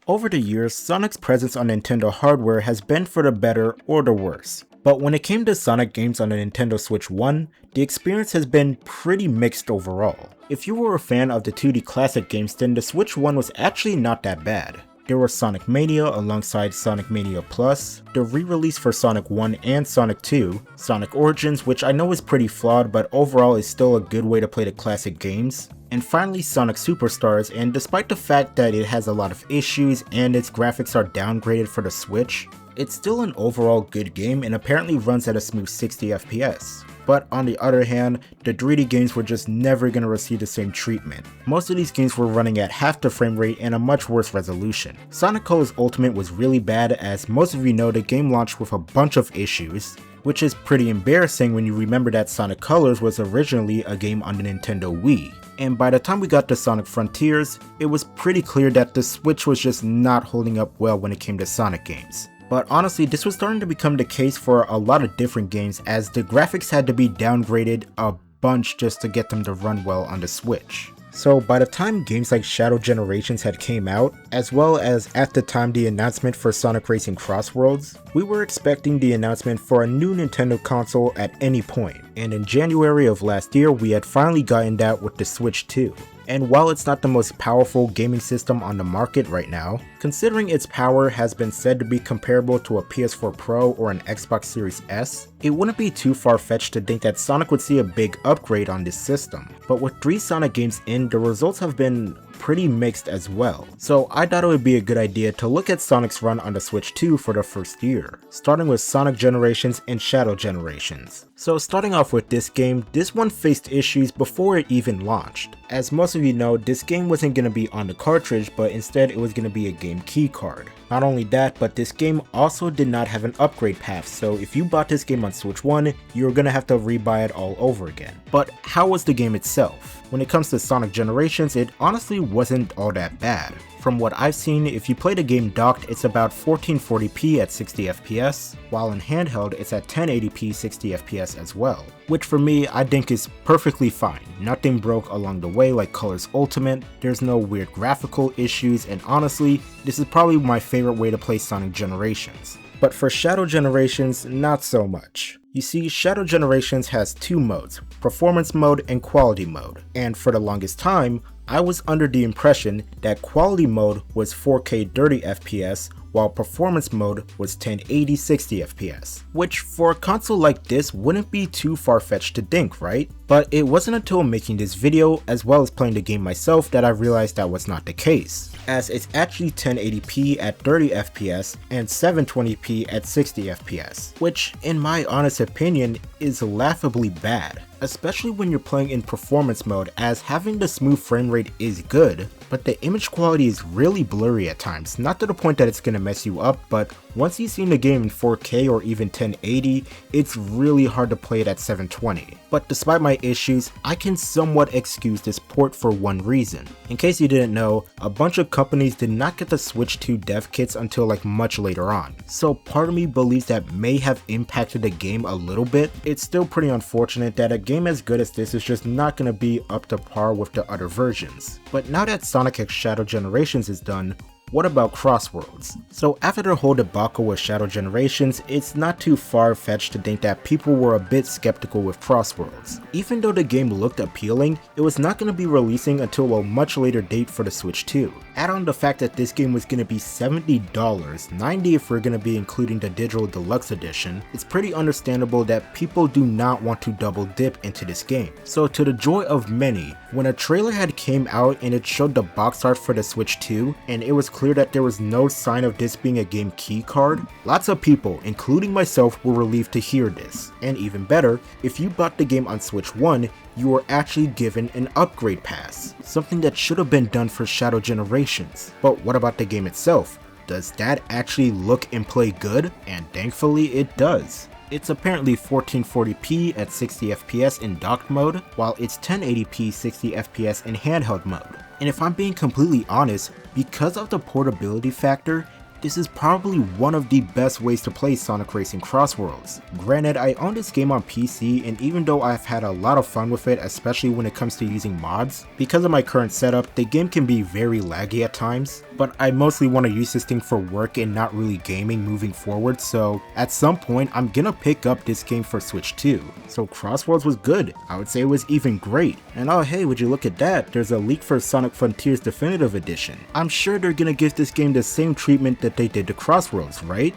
Over the years, Sonic's presence on Nintendo hardware has been for the better or the worse. But when it came to Sonic games on the Nintendo Switch 1, the experience has been pretty mixed overall. If you were a fan of the 2D classic games, then the Switch 1 was actually not that bad. There was Sonic Mania alongside Sonic Mania Plus, the re-release for Sonic 1 and Sonic 2, Sonic Origins, which I know is pretty flawed but overall is still a good way to play the classic games, and finally Sonic Superstars, and despite the fact that it has a lot of issues and its graphics are downgraded for the Switch, it's still an overall good game and apparently runs at a smooth 60 FPS. But on the other hand, the 3D games were just never going to receive the same treatment. Most of these games were running at half the frame rate and a much worse resolution. Sonic Colors Ultimate was really bad, as most of you know the game launched with a bunch of issues, which is pretty embarrassing when you remember that Sonic Colors was originally a game on the Nintendo Wii. And by the time we got to Sonic Frontiers, it was pretty clear that the Switch was just not holding up well when it came to Sonic games. But honestly, this was starting to become the case for a lot of different games, as the graphics had to be downgraded a bunch just to get them to run well on the Switch. So by the time games like Shadow Generations had came out, as well as at the time the announcement for Sonic Racing CrossWorlds, we were expecting the announcement for a new Nintendo console at any point. And in January of last year, we had finally gotten that with the Switch 2. And while it's not the most powerful gaming system on the market right now, considering its power has been said to be comparable to a PS4 Pro or an Xbox Series S, it wouldn't be too far-fetched to think that Sonic would see a big upgrade on this system. But with 3 Sonic games in, the results have been pretty mixed as well. So I thought it would be a good idea to look at Sonic's run on the Switch 2 for the first year, starting with Sonic Generations and Shadow Generations. So starting off with this game, this one faced issues before it even launched. As most of you know, this game wasn't going to be on the cartridge, but instead it was going to be a game key card. Not only that, but this game also did not have an upgrade path, so if you bought this game on Switch 1, you're gonna have to rebuy it all over again. But how was the game itself? When it comes to Sonic Generations, it honestly wasn't all that bad. From what I've seen, if you play the game docked, it's about 1440p at 60 FPS, while in handheld it's at 1080p 60 FPS as well. Which for me, I think is perfectly fine. Nothing broke along the way like Colors Ultimate, there's no weird graphical issues, and honestly, this is probably my favorite way to play Sonic Generations. But for Shadow Generations, not so much. You see, Shadow Generations has 2 modes, Performance Mode and Quality Mode, and for the longest time, I was under the impression that Quality Mode was 4K 30 FPS, while Performance Mode was 1080 60 FPS. Which for a console like this wouldn't be too far-fetched to think, right? But it wasn't until making this video, as well as playing the game myself, that I realized that was not the case, as it's actually 1080p at 30 FPS and 720p at 60 FPS, which in my honest opinion is laughably bad. Especially when you're playing in performance mode, as having the smooth frame rate is good, but the image quality is really blurry at times, not to the point that it's gonna mess you up, but once you've seen the game in 4K or even 1080, it's really hard to play it at 720. But despite my issues, I can somewhat excuse this port for one reason. In case you didn't know, a bunch of companies did not get the Switch 2 dev kits until like much later on. So part of me believes that may have impacted the game a little bit. It's still pretty unfortunate that a game as good as this is just not going to be up to par with the other versions. But now that Sonic X Shadow Generations is done, what about CrossWorlds? So after the whole debacle with Shadow Generations, it's not too far-fetched to think that people were a bit skeptical with CrossWorlds. Even though the game looked appealing, it was not going to be releasing until a much later date for the Switch 2. Add on the fact that this game was going to be $70, $90 if we're going to be including the digital deluxe edition, it's pretty understandable that people do not want to double dip into this game. So to the joy of many, when a trailer had came out and it showed the box art for the Switch 2, and it was clear that there was no sign of this being a game key card, lots of people, including myself, were relieved to hear this. And even better, if you bought the game on Switch 1, you were actually given an upgrade pass, something that should have been done for Shadow Generations. But what about the game itself? Does that actually look and play good? And thankfully it does. It's apparently 1440p at 60 FPS in docked mode, while it's 1080p 60 FPS in handheld mode. And if I'm being completely honest, because of the portability factor, this is probably one of the best ways to play Sonic Racing CrossWorlds. Granted, I own this game on PC, and even though I've had a lot of fun with it, especially when it comes to using mods, because of my current setup, the game can be very laggy at times, but I mostly want to use this thing for work and not really gaming moving forward, so at some point I'm gonna pick up this game for Switch 2. So CrossWorlds was good, I would say it was even great. And oh hey, would you look at that, there's a leak for Sonic Frontiers Definitive Edition. I'm sure they're gonna give this game the same treatment that they did to CrossWorlds, right?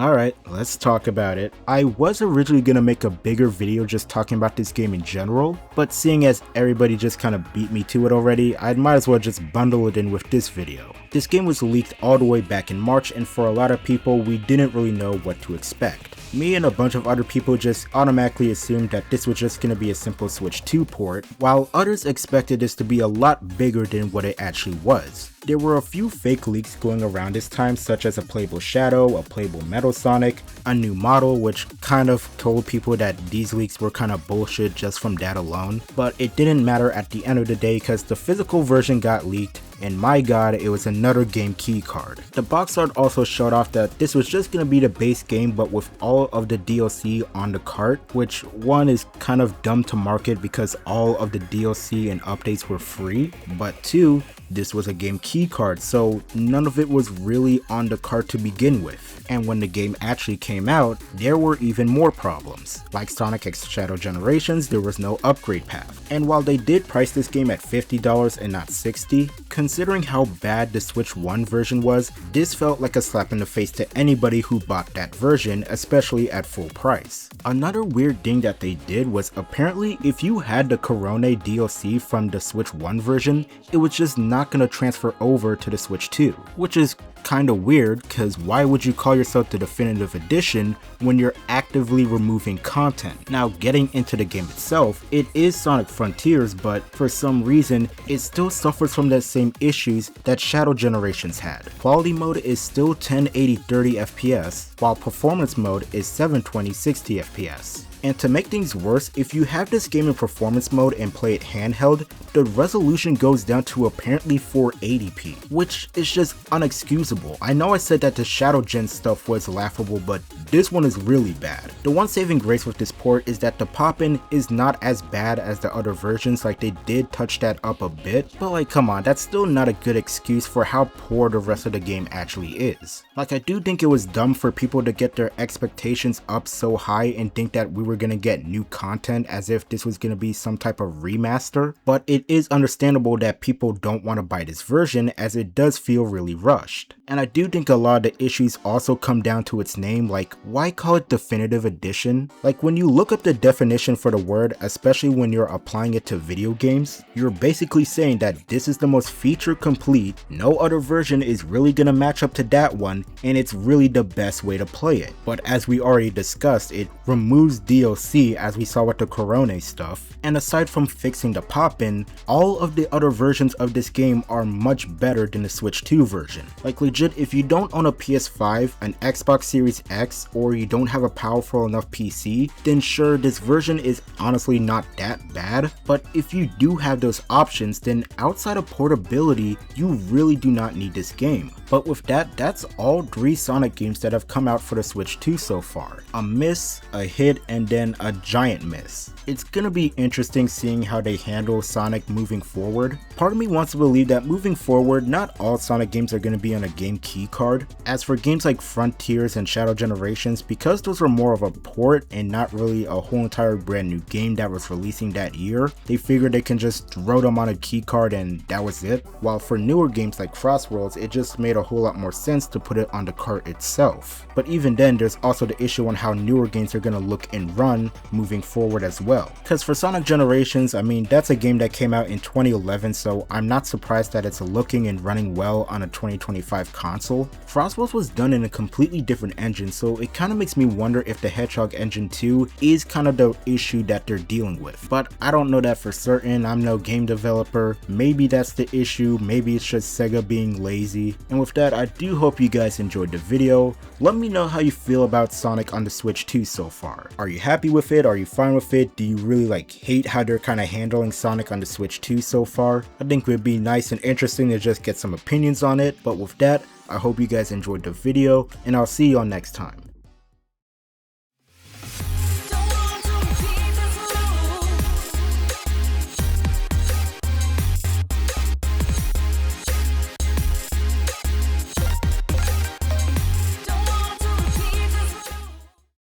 Alright, let's talk about it. I was originally gonna make a bigger video just talking about this game in general, but seeing as everybody just kinda beat me to it already, I might as well just bundle it in with this video. This game was leaked all the way back in March, and for a lot of people, we didn't really know what to expect. Me and a bunch of other people just automatically assumed that this was just gonna be a simple Switch 2 port, while others expected this to be a lot bigger than what it actually was. There were a few fake leaks going around this time, such as a playable Shadow, a playable Metal Sonic, a new model, which kind of told people that these leaks were kind of bullshit just from that alone, but it didn't matter at the end of the day because the physical version got leaked, and my god, it was another game key card. The box art also showed off that this was just gonna be the base game but with all of the DLC on the cart, which one is kind of dumb to market because all of the DLC and updates were free, but two, this was a game key card, so none of it was really on the cart to begin with. And when the game actually came out, there were even more problems. Like Sonic X Shadow Generations, there was no upgrade path. And while they did price this game at $50 and not $60, considering how bad the Switch 1 version was, this felt like a slap in the face to anybody who bought that version, especially at full price. Another weird thing that they did was apparently if you had the Corone DLC from the Switch 1 version, it was just not gonna transfer over to the Switch 2, which is kinda weird because why would you call yourself the Definitive Edition when you're actively removing content? Now getting into the game itself, it is Sonic Frontiers, but for some reason it still suffers from the same issues that Shadow Generations had. Quality mode is still 1080 30 FPS, while performance mode is 720 60 FPS. And to make things worse, if you have this game in performance mode and play it handheld, the resolution goes down to apparently 480p, which is just unexcusable. I know I said that the Shadow Gen stuff was laughable, but this one is really bad. The one saving grace with this port is that the pop-in is not as bad as the other versions, like they did touch that up a bit, but like come on, that's still not a good excuse for how poor the rest of the game actually is. Like I do think it was dumb for people to get their expectations up so high and think that we were gonna get new content as if this was gonna be some type of remaster, but it is understandable that people don't want to buy this version as it does feel really rushed. And I do think a lot of the issues also come down to its name, like why call it Definitive Edition? Like when you look up the definition for the word, especially when you're applying it to video games, you're basically saying that this is the most feature complete, no other version is really gonna match up to that one, and it's really the best way to play it. But as we already discussed, it removes DLC as we saw with the Corone stuff, and aside from fixing the pop-in, all of the other versions of this game are much better than the Switch 2 version. Like legit, if you don't own a PS5, an Xbox Series X, or you don't have a powerful enough PC, then sure, this version is honestly not that bad, but if you do have those options, then outside of portability, you really do not need this game. But with that, that's all 3 Sonic games that have come out for the Switch 2 so far. A miss, a hit, and then a giant miss. It's gonna be interesting seeing how they handle Sonic moving forward. Part of me wants to believe that moving forward, not all Sonic games are gonna be on a game key card. As for games like Frontiers and Shadow Generations, because those were more of a port and not really a whole entire brand new game that was releasing that year, they figured they can just throw them on a key card and that was it. While for newer games like CrossWorlds, it just made a whole lot more sense to put it on the cart itself. But even then, there's also the issue on how newer games are gonna look and run moving forward as well. Because for Sonic Generations, I mean, that's a game that came out in 2011, so I'm not surprised that it's looking and running well on a 2025 console. CrossWorlds was done in a completely different engine, so it kind of makes me wonder if the Hedgehog Engine 2 is kind of the issue that they're dealing with. But I don't know that for certain, I'm no game developer. Maybe that's the issue, maybe it's just Sega being lazy. And with that, I do hope you guys enjoyed the video. Let me know how you feel about Sonic on the Switch 2 so far. Are you happy with it? Are you fine with it? Do you really like hate how they're kind of handling Sonic on the Switch 2 so far? I think it would be nice and interesting to just get some opinions on it. But with that, I hope you guys enjoyed the video, and I'll see y'all next time.